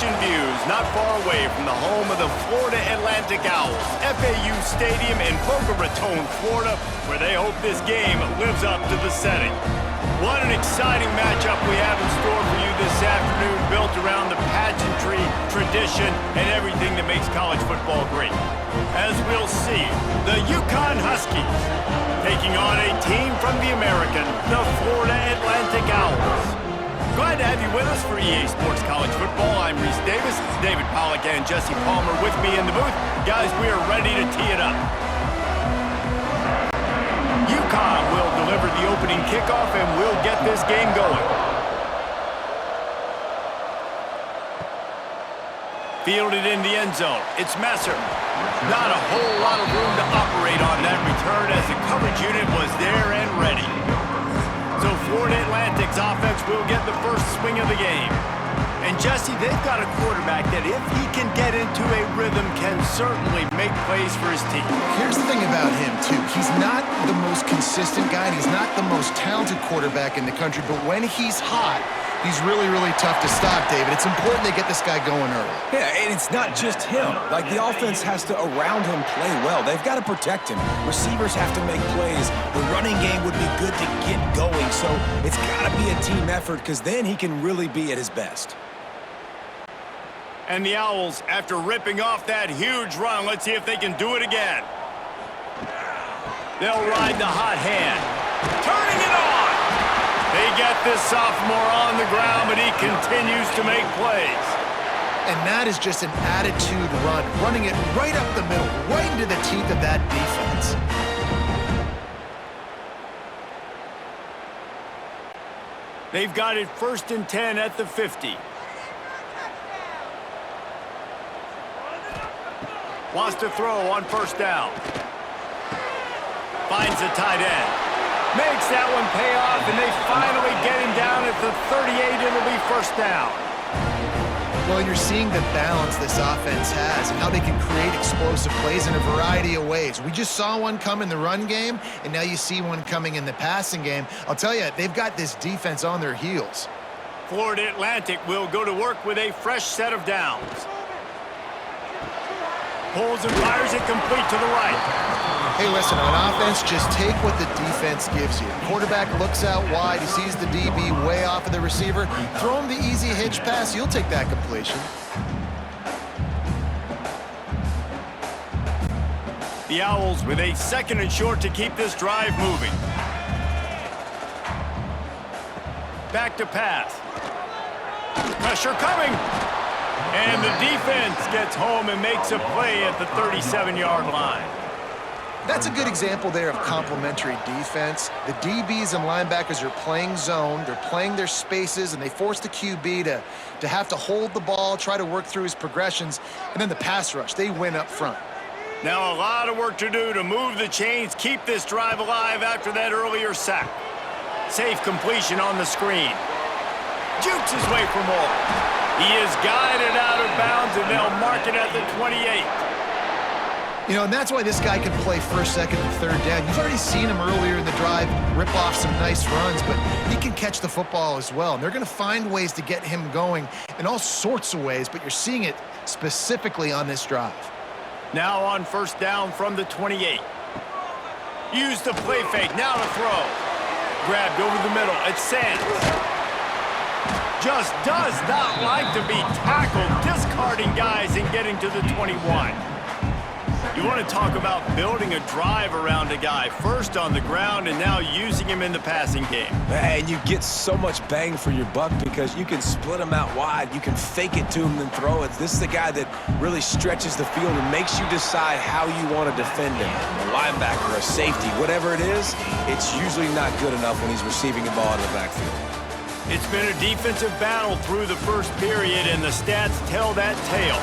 ocean views not far away from the home of the Florida Atlantic Owls, FAU Stadium in Boca Raton, Florida, where they hope this game lives up to the setting. What an exciting matchup we have in store for you this afternoon, built around the pageantry, tradition, and everything that makes college football great. As we'll see, the UConn Huskies taking on a team from the American, the Florida Atlantic Owls. Glad to have you with us for EA Sports College Football. I'm Reese Davis, David Pollack and Jesse Palmer with me in the booth. Guys, we are ready to tee it up. UConn will deliver the opening kickoff and we'll get this game going. Fielded in the end zone. It's Messer. Not a whole lot of room to operate on that return as the coverage unit was there and ready. So Florida Atlantic's offense will get the first swing of the game. And Jesse, they've got a quarterback that if he can get into a rhythm can certainly make plays for his team. Here's the thing about him, too. He's not the most consistent guy, and he's not the most talented quarterback in the country, but when he's hot, he's really, really tough to stop, David. It's important they get this guy going early. Yeah, and it's not just him. Like, the offense has to, around him, play well. They've got to protect him. Receivers have to make plays. The running game would be good to get going, so it's got to be a team effort because then he can really be at his best. And the Owls, after ripping off that huge run, let's see if they can do it again. They'll ride the hot hand. Turning it on! They get this sophomore on the ground, but he continues to make plays. And that is just an attitude run, running it right up the middle, right into the teeth of that defense. They've got it 1st and 10 at the 50. Wants to throw on 1st down. Finds the tight end. Makes that one pay off, and they finally get him down at the 38. It'll be 1st down. Well, you're seeing the balance this offense has and how they can create explosive plays in a variety of ways. We just saw one come in the run game, and now you see one coming in the passing game. I'll tell you, they've got this defense on their heels. Florida Atlantic will go to work with a fresh set of downs. Pulls and fires it complete to the right. Hey, listen, on offense, just take what the defense gives you. Quarterback looks out wide. He sees the DB way off of the receiver. Throw him the easy hitch pass. You'll take that completion. The Owls with a 2nd and short to keep this drive moving. Back to pass. Pressure coming. And the defense gets home and makes a play at the 37-yard line. That's a good example there of complementary defense. The DBs and linebackers are playing zone, they're playing their spaces, and they force the QB to have to hold the ball, try to work through his progressions, and then the pass rush, they win up front. Now a lot of work to do to move the chains, keep this drive alive after that earlier sack. Safe completion on the screen. Jukes his way for more. He is guided out of bounds, and they'll mark it at the 28. You know, and that's why this guy can play 1st, 2nd, and 3rd down. You've already seen him earlier in the drive rip off some nice runs, but he can catch the football as well. And they're going to find ways to get him going in all sorts of ways, but you're seeing it specifically on this drive. Now on 1st down from the 28. Use the play fake, now to throw. Grabbed over the middle, it's Sands. Just does not like to be tackled, discarding guys and getting to the 21. You want to talk about building a drive around a guy, first on the ground and now using him in the passing game. And you get so much bang for your buck because you can split him out wide, you can fake it to him and throw it. This is the guy that really stretches the field and makes you decide how you want to defend him. A linebacker, a safety, whatever it is, it's usually not good enough when he's receiving the ball in the backfield. It's been a defensive battle through the 1st period, and the stats tell that tale.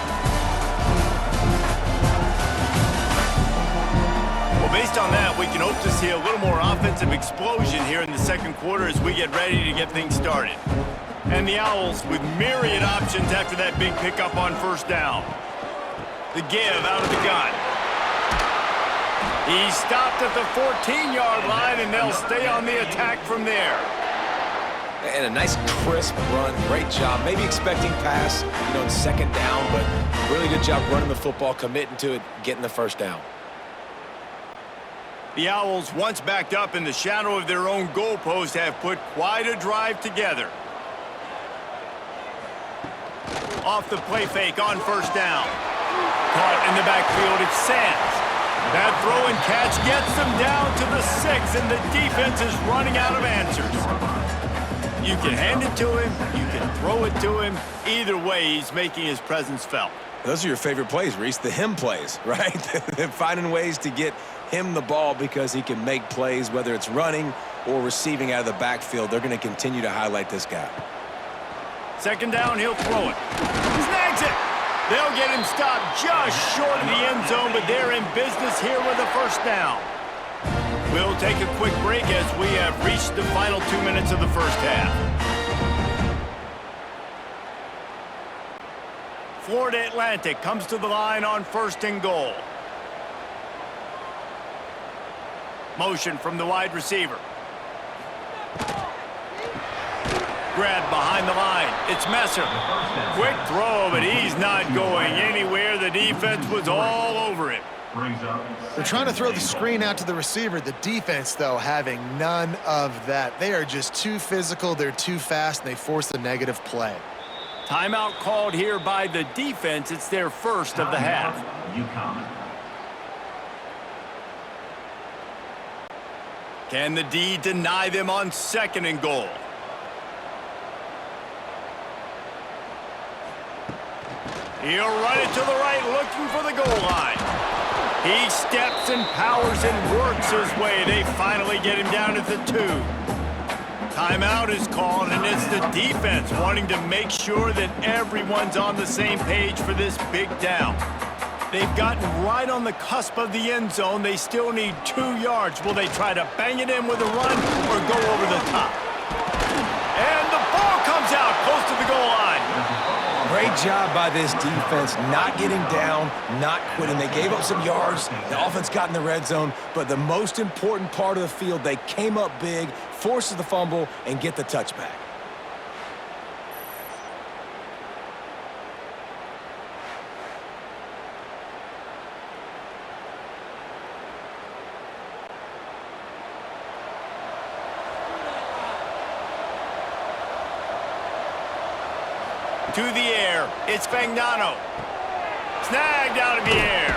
Well, based on that, we can hope to see a little more offensive explosion here in the 2nd quarter as we get ready to get things started. And the Owls with myriad options after that big pickup on 1st down. The give out of the gun. He stopped at the 14-yard line, and they'll stay on the attack from there. And a nice crisp run. Great job. Maybe expecting pass, in second down, but really good job running the football, committing to it, getting the first down. The Owls, once backed up in the shadow of their own goalpost, have put quite a drive together. Off the play fake on first down. Caught in the backfield, it's Sands. That throw and catch gets them down to the 6, and the defense is running out of answers. You can hand it to him, you can throw it to him. Either way, he's making his presence felt. Those are your favorite plays, Reese, the him plays, right? Finding ways to get him the ball because he can make plays, whether it's running or receiving out of the backfield. They're going to continue to highlight this guy. Second down, he'll throw it. Snags it. They'll get him stopped just short of the end zone, but they're in business here with a first down. We'll take a quick break as we have reached the final 2 minutes of the first half. Florida Atlantic comes to the line on 1st and goal. Motion from the wide receiver. Grab behind the line. It's Messer. Quick throw, but he's not going anywhere. The defense was all over him. They're trying to throw the screen out to the receiver. The defense, though, having none of that. They are just too physical. They're too fast, and they force a negative play. Timeout called here by the defense. It's their first of the half. UConn. Can the D deny them on 2nd and goal? He'll run it to the right, looking for the goal line. He steps and powers and works his way. They finally get him down at the 2. Timeout is called, and it's the defense wanting to make sure that everyone's on the same page for this big down. They've gotten right on the cusp of the end zone. They still need 2 yards. Will they try to bang it in with a run or go over the top? And the ball comes out close to the goal line. Great job by this defense, not getting down, not quitting. They gave up some yards. The offense got in the red zone, but the most important part of the field, they came up big, forced the fumble, and get the touchback. To the air, it's Fagnano. Snagged out of the air.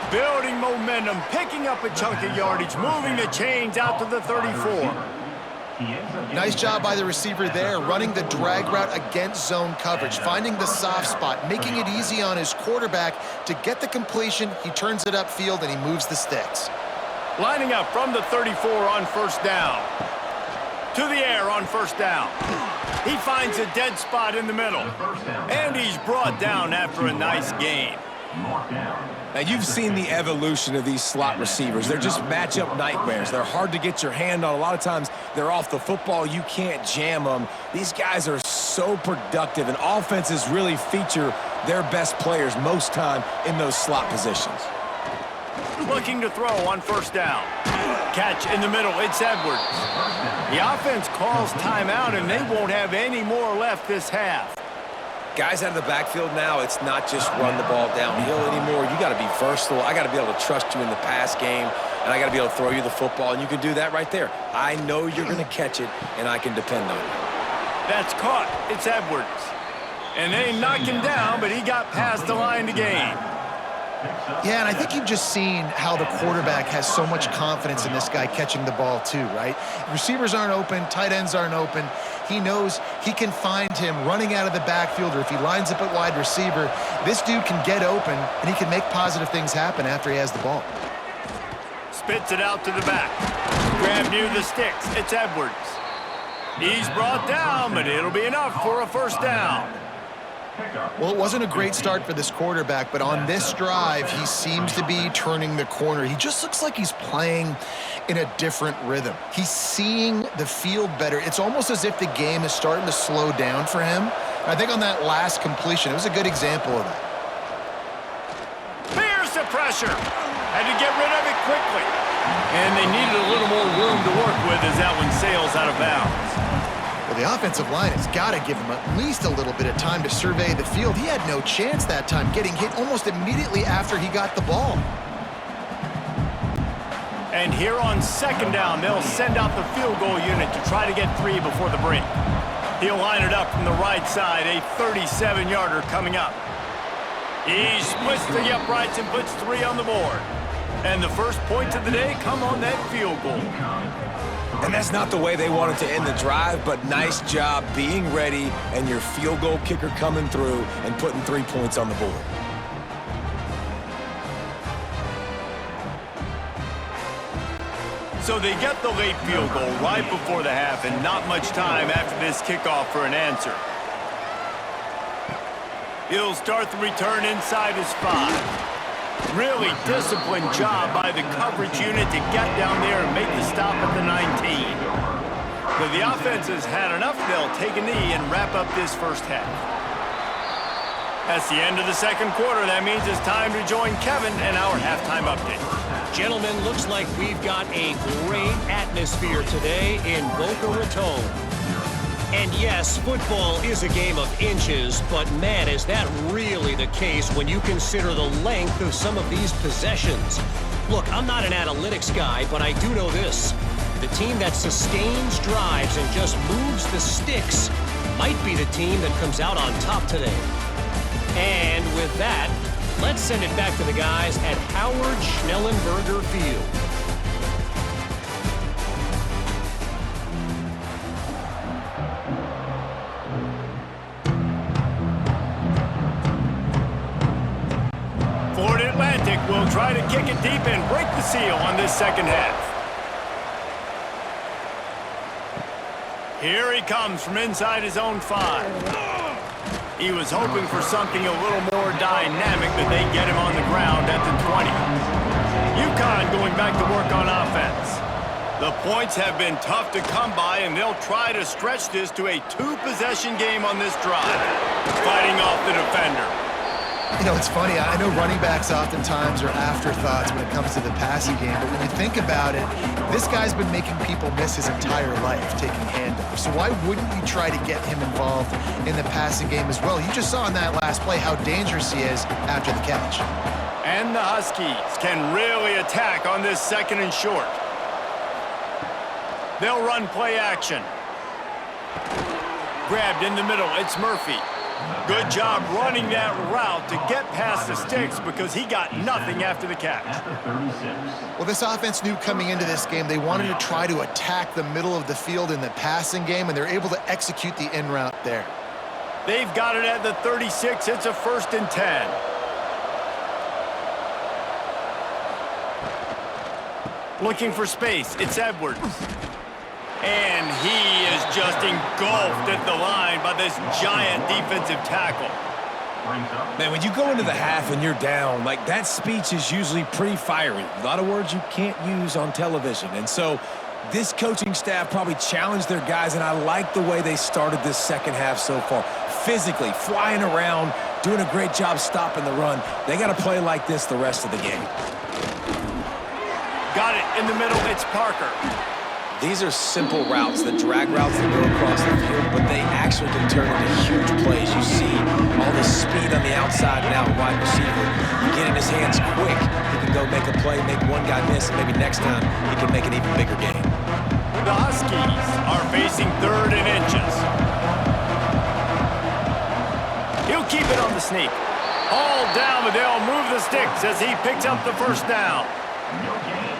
Building momentum, picking up a chunk of yardage, moving the chains out to the 34. Nice job by the receiver there, running the drag route against zone coverage, finding the soft spot, making it easy on his quarterback to get the completion. He turns it upfield, and he moves the sticks. Lining up from the 34 on 1st down. To the air on 1st down. He finds a dead spot in the middle. And he's brought down after a nice gain. Now, you've seen the evolution of these slot receivers. They're just matchup nightmares. They're hard to get your hand on. A lot of times, they're off the football. You can't jam them. These guys are so productive, and offenses really feature their best players most time in those slot positions. Looking to throw on 1st down. Catch in the middle, it's Edwards. The offense calls timeout, and they won't have any more left this half. Guys out of the backfield now, it's not just run the ball downhill anymore. You got to be versatile. I got to be able to trust you in the pass game, and I got to be able to throw you the football, and you can do that right there. I know you're going to catch it, and I can depend on it. That's caught. It's Edwards. And they knock him down, but he got past the line to gain. Yeah, and I think you've just seen how the quarterback has so much confidence in this guy catching the ball too, right? Receivers aren't open, tight ends aren't open. He knows he can find him running out of the backfield, or if he lines up at wide receiver, this dude can get open, and he can make positive things happen after he has the ball. Spits it out to the back. Grab near the sticks. It's Edwards. He's brought down, but it'll be enough for a 1st down. Well, it wasn't a great start for this quarterback, but on this drive, he seems to be turning the corner. He just looks like he's playing in a different rhythm. He's seeing the field better. It's almost as if the game is starting to slow down for him. And I think on that last completion, it was a good example of that. Here's the pressure. Had to get rid of it quickly. And they needed a little more room to work with as that one sails out of bounds. Well, the offensive line has got to give him at least a little bit of time to survey the field. He had no chance that time, getting hit almost immediately after he got the ball. And here on second down, they'll send out the field goal unit to try to get 3 before the break. He'll line it up from the right side, a 37-yarder coming up. He splits the uprights and puts 3 on the board. And the first points of the day come on that field goal. And that's not the way they wanted to end the drive, but nice job being ready and your field goal kicker coming through and putting 3 points on the board. So they get the late field goal right before the half and not much time after this kickoff for an answer. He'll start the return inside his 5. Really disciplined job by the coverage unit to get down there and make the stop at the 19. But the offense has had enough. They'll take a knee and wrap up this first half. That's the end of the second quarter. That means it's time to join Kevin and our halftime update. Gentlemen, looks like we've got a great atmosphere today in Boca Raton. And yes, football is a game of inches, but man, is that really the case when you consider the length of some of these possessions. Look, I'm not an analytics guy, but I do know this. The team that sustains drives and just moves the sticks might be the team that comes out on top today. And with that, let's send it back to the guys at Howard Schnellenberger Field. Will try to kick it deep and break the seal on this second half. Here he comes from inside his own 5. He was hoping for something a little more dynamic, but they get him on the ground at the 20. UConn going back to work on offense. The points have been tough to come by, and they'll try to stretch this to a 2-possession game on this drive. Fighting off the defender. You know, it's funny. I know running backs oftentimes are afterthoughts when it comes to the passing game, but when you think about it, this guy's been making people miss his entire life taking handoffs. So why wouldn't you try to get him involved in the passing game as well? You just saw in that last play how dangerous he is after the catch. And the Huskies can really attack on this second and short. They'll run play action. Grabbed in the middle, it's Murphy. Good job running that route to get past the sticks because he got nothing after the catch. Well, this offense knew coming into this game they wanted to try to attack the middle of the field in the passing game, and they're able to execute the in route there. They've got it at the 36. It's a 1st and 10. Looking for space. It's Edwards. And he is just engulfed at the line by this giant defensive tackle. Man, when you go into the half and you're down, like that speech is usually pretty fiery. A lot of words you can't use on television. And so this coaching staff probably challenged their guys, and I like the way they started this second half so far. Physically, flying around, doing a great job stopping the run. They got to play like this the rest of the game. Got it in the middle. It's Parker. These are simple routes, the drag routes that go across the field, but they actually can turn into huge plays. You see all the speed on the outside now, wide receiver. You get in his hands quick, he can go make a play, make one guy miss, and maybe next time he can make an even bigger game. The Huskies are facing 3rd and inches. He'll keep it on the sneak. All down, but they'll move the sticks as he picks up the first down.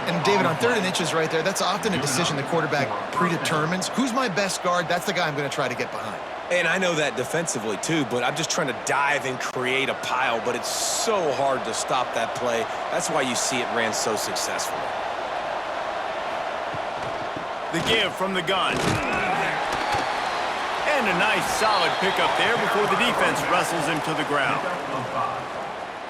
And David, on 3rd and inches right there, that's often a decision the quarterback predetermines. Who's my best guard? That's the guy I'm going to try to get behind. And I know that defensively too, but I'm just trying to dive and create a pile, but it's so hard to stop that play. That's why you see it ran so successfully. The give from the gun. And a nice solid pickup there before the defense wrestles him to the ground.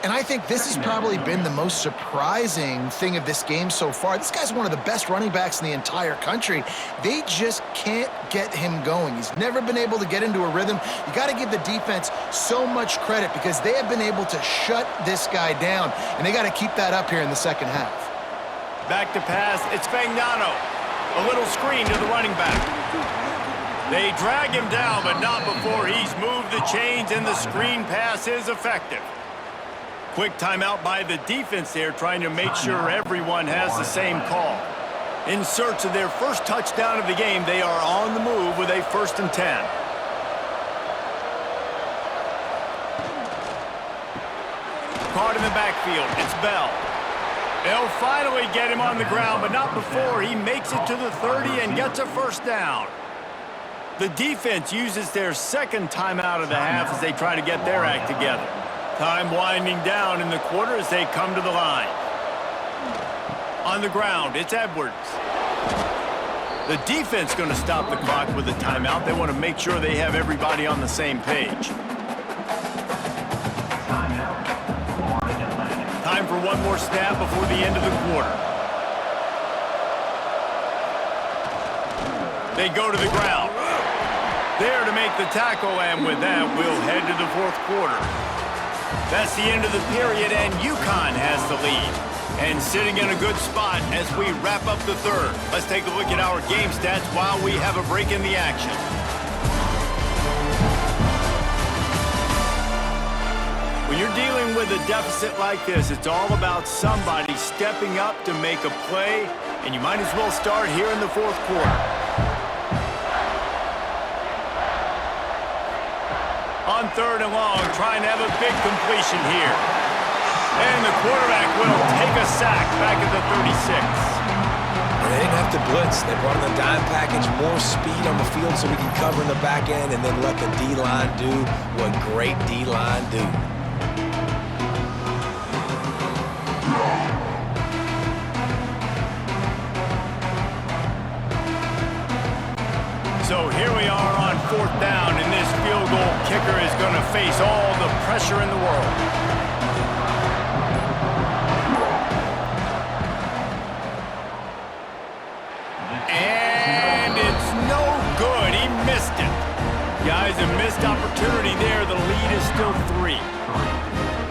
And I think this has probably been the most surprising thing of this game so far. This guy's one of the best running backs in the entire country. They just can't get him going. He's never been able to get into a rhythm. You got to give the defense so much credit because they have been able to shut this guy down, and they got to keep that up here in the second half. Back to pass. It's Fagnano. A little screen to the running back. They drag him down, but not before he's moved the chains, and the screen pass is effective. Quick timeout by the defense there, trying to make sure everyone has the same call. In search of their first touchdown of the game, they are on the move with a 1st and 10. Caught in the backfield. It's Bell. They'll finally get him on the ground, but not before he makes it to the 30 and gets a 1st down. The defense uses their 2nd timeout of the half as they try to get their act together. Time winding down in the quarter as they come to the line. On the ground, it's Edwards. The defense going to stop the clock with a timeout. They want to make sure they have everybody on the same page. Time for one more snap before the end of the quarter. They go to the ground. There to make the tackle, and with that, we'll head to the 4th quarter. That's the end of the period, and UConn has the lead. And sitting in a good spot as we wrap up the 3rd. Let's take a look at our game stats while we have a break in the action. When you're dealing with a deficit like this, it's all about somebody stepping up to make a play, and you might as well start here in the 4th quarter. On 3rd and long, trying to have a big completion here. And the quarterback will take a sack back at the 36. They didn't have to blitz. They brought in the dime package, more speed on the field so we can cover in the back end, and then let the D-line do what great D-line do. So here we are on 4th down, and this field goal kicker is going to face all the pressure in the world. And it's no good. He missed it. Guys, a missed opportunity there. The lead is still 3.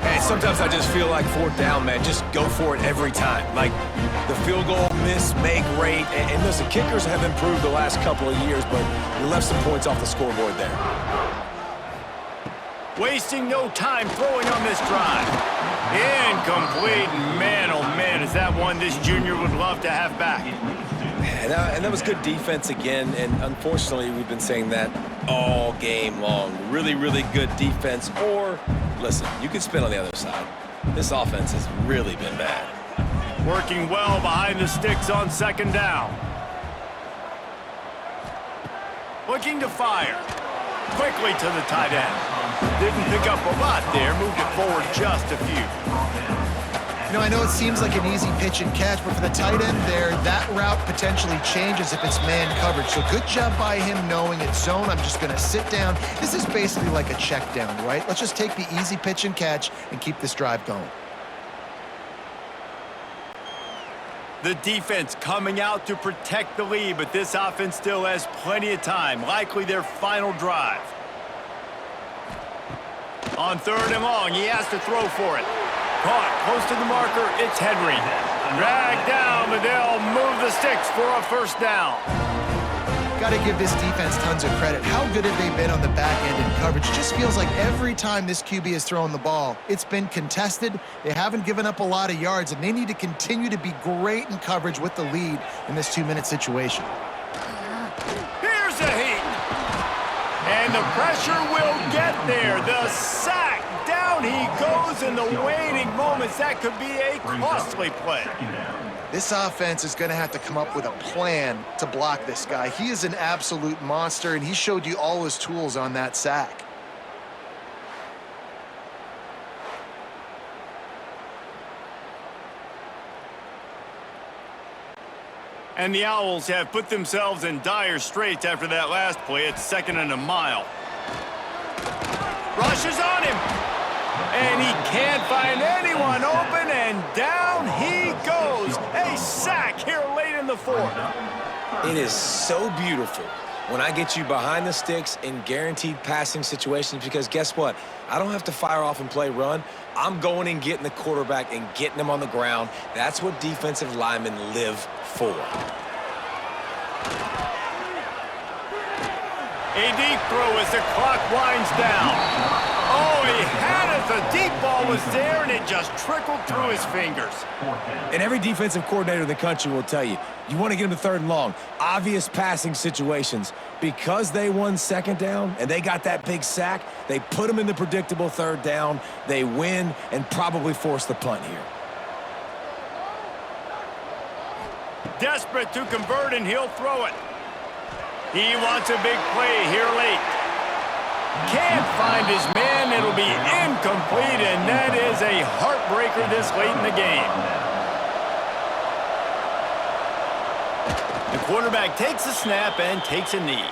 Hey, sometimes I just feel like 4th down, man. Just go for it every time. Like the field goal miss, make rate. And listen, kickers have improved the last couple of years, but you left some points off the scoreboard there. Wasting no time throwing on this drive. Incomplete. Man, oh man, is that one this junior would love to have back. And that was good defense again, and unfortunately, we've been saying that all game long. Really, really good defense, or, listen, you can spin on the other side. This offense has really been bad. Working well behind the sticks on 2nd down. Looking to fire. Quickly to the tight end. Didn't pick up a lot there, moved it forward just a few. You know, I know it seems like an easy pitch and catch, but for the tight end there, that route potentially changes if it's man coverage. So good job by him knowing it's zone. I'm just going to sit down. This is basically like a check down, right? Let's just take the easy pitch and catch and keep this drive going. The defense coming out to protect the lead, but this offense still has plenty of time. Likely their final drive. On 3rd and long, he has to throw for it. Caught close to the marker, it's Henry. Dragged down, but they'll move the sticks for a 1st down. Got to give this defense tons of credit. How good have they been on the back end in coverage? Just feels like every time this QB has thrown the ball, it's been contested. They haven't given up a lot of yards, and they need to continue to be great in coverage with the lead in this 2-minute situation. Here's a heat. And the pressure will get there. The sack. Down he goes in the waiting moments. That could be a costly play. This offense is going to have to come up with a plan to block this guy. He is an absolute monster, and he showed you all his tools on that sack. And the Owls have put themselves in dire straits after that last play. It's 2nd and a mile. Rushes on him. And he can't find anyone open, and down he goes. A sack here late in the 4th. It is so beautiful when I get you behind the sticks in guaranteed passing situations, because guess what? I don't have to fire off and play run. I'm going and getting the quarterback and getting him on the ground. That's what defensive linemen live for. A deep throw as the clock winds down. Oh, he had it. The deep ball was there, and it just trickled through his fingers. And every defensive coordinator in the country will tell you, you want to get them to 3rd and long, obvious passing situations. Because they won 2nd down and they got that big sack, they put them in the predictable 3rd down. They win and probably force the punt here. Desperate to convert, and he'll throw it. He wants a big play here late. Can't find his man. It'll be incomplete, and that is a heartbreaker this late in the game. The quarterback takes a snap and takes a knee.